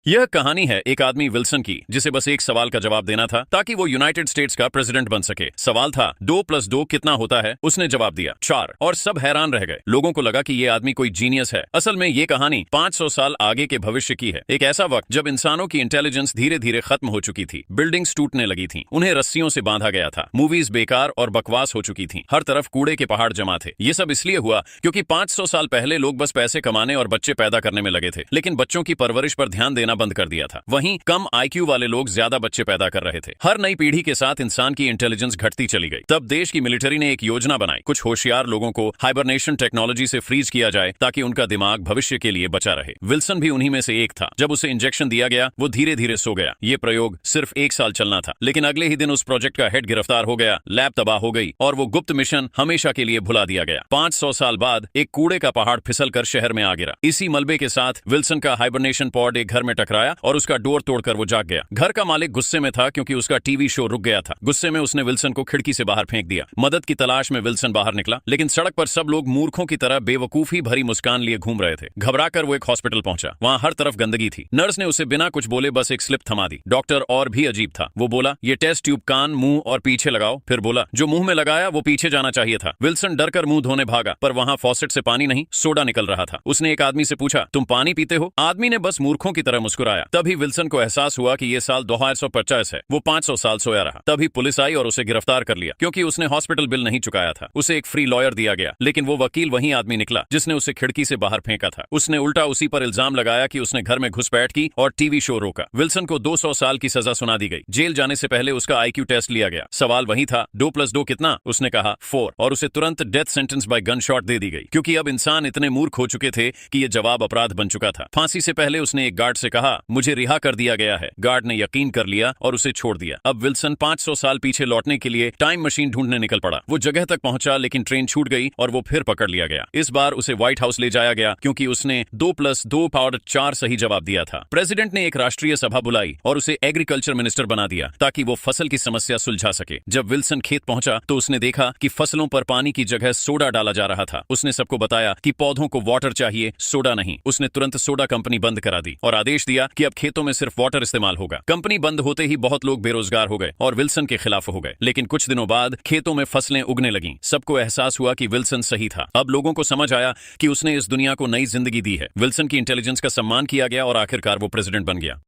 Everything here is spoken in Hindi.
यह कहानी है एक आदमी विल्सन की, जिसे बस एक सवाल का जवाब देना था ताकि वो यूनाइटेड स्टेट्स का प्रेसिडेंट बन सके। सवाल था 2+2 कितना होता है। उसने जवाब दिया 4 और सब हैरान रह गए। लोगों को लगा कि ये आदमी कोई जीनियस है। असल में ये कहानी 500 साल आगे के भविष्य की है। एक ऐसा वक्त जब इंसानों की इंटेलिजेंस धीरे धीरे खत्म हो चुकी थी, बिल्डिंग्स टूटने लगी थी, उन्हें रस्सियों से बांधा गया था, मूवीज बेकार और बकवास हो चुकी थी, हर तरफ कूड़े के पहाड़ जमा थे। ये सब इसलिए हुआ क्योंकि 500 साल पहले लोग बस पैसे कमाने और बच्चे पैदा करने में लगे थे, लेकिन बच्चों की परवरिश पर ध्यान देना बंद कर दिया था। वहीं कम आईक्यू वाले लोग ज्यादा बच्चे पैदा कर रहे थे। हर नई पीढ़ी के साथ इंसान की इंटेलिजेंस घटती चली गई। तब देश की मिलिट्री ने एक योजना बनाई, कुछ होशियार लोगों को हाइबरनेशन टेक्नोलॉजी से फ्रीज किया जाए ताकि उनका दिमाग भविष्य के लिए बचा रहे। विल्सन भी उन्हीं में से एक था। जब उसे इंजेक्शन दिया गया वो धीरे धीरे सो गया। ये प्रयोग सिर्फ 1 साल चलना था, लेकिन अगले ही दिन उस प्रोजेक्ट का हेड गिरफ्तार हो गया, लैब तबाह हो गई और वो गुप्त मिशन हमेशा के लिए भुला दिया गया। 500 साल बाद एक कूड़े का पहाड़ फिसल कर शहर में आ गिरा। इसी मलबे के साथ विल्सन का हाइबरनेशन पॉड एक घर में टकराया और उसका डोर तोड़कर वो जाग गया। घर का मालिक गुस्से में था क्योंकि उसका टीवी शो रुक गया था। गुस्से में उसने विल्सन को खिड़की से बाहर फेंक दिया। मदद की तलाश में विल्सन बाहर निकला, लेकिन सड़क पर सब लोग मूर्खों की तरह बेवकूफी भरी मुस्कान लिए घूम रहे थे। घबराकर वो एक हॉस्पिटल पहुंचा। वहां हर तरफ गंदगी थी। नर्स ने उसे बिना कुछ बोले बस एक स्लिप थमा दी। डॉक्टर और भी अजीब था। वो बोला, ये टेस्ट ट्यूब कान, मुंह और पीछे लगाओ। फिर बोला, जो मुंह में लगाया वो पीछे जाना चाहिए था। विल्सन डरकर मुंह धोने भागा, पर वहां फॉसेट से पानी नहीं, सोडा निकल रहा था। उसने एक आदमी से पूछा, तुम पानी पीते हो? आदमी ने बस मूर्खों की तरह मुस्कुराया। तभी विल्सन को एहसास हुआ कि ये साल 2150 है। वो 500 साल सोया रहा। तभी पुलिस आई और उसे गिरफ्तार कर लिया क्योंकि उसने हॉस्पिटल बिल नहीं चुकाया था। उसे एक फ्री लॉयर दिया गया, लेकिन वो वकील वही आदमी निकला जिसने उसे खिड़की से बाहर फेंका था। उसने उल्टा उसी पर इल्जाम लगाया कि उसने घर में घुसपैठ की और टीवी शो रोका। विल्सन को 200 साल की सजा सुना दी गई। जेल जाने से पहले उसका आईक्यू टेस्ट लिया गया। सवाल वही था, 2+2 कितना? उसने कहा 4 और उसे तुरंत death sentence by gun shot दे दी गई क्योंकि अब इंसान इतने मूर्ख हो चुके थे कि यह जवाब अपराध बन चुका था। फांसी से पहले उसने एक गार्ड से कहा, मुझे रिहा कर दिया गया है। गार्ड ने यकीन कर लिया और उसे छोड़ दिया। अब विल्सन 500 साल पीछे लौटने के लिए टाइम मशीन ढूंढने निकल पड़ा। वो जगह तक पहुंचा, लेकिन ट्रेन छूट गई और वो फिर पकड़ लिया गया। इस बार उसे व्हाइट हाउस ले जाया गया क्योंकि उसने 2+2 सही जवाब दिया था। प्रेसिडेंट ने एक राष्ट्रीय सभा बुलाई और उसे एग्रीकल्चर मिनिस्टर बना दिया ताकि वो फसल की समस्या सुलझा सके। जब विल्सन खेत पहुंचा तो उसने देखा कि फसलों पर पानी की जगह सोडा डाला जा रहा था। उसने सबको बताया कि पौधों को वाटर चाहिए, सोडा नहीं। उसने तुरंत सोडा कंपनी बंद करा दी और आदेश दिया कि अब खेतों में सिर्फ वाटर इस्तेमाल होगा। कंपनी बंद होते ही बहुत लोग बेरोजगार हो गए और विल्सन के खिलाफ हो गए। लेकिन कुछ दिनों बाद खेतों में फसलें उगने लगीं। सबको एहसास हुआ कि विल्सन सही था। अब लोगों को समझ आया कि उसने इस दुनिया को नई जिंदगी दी है। विल्सन की इंटेलिजेंस का सम्मान किया गया और आखिरकार वो प्रेसिडेंट बन गया।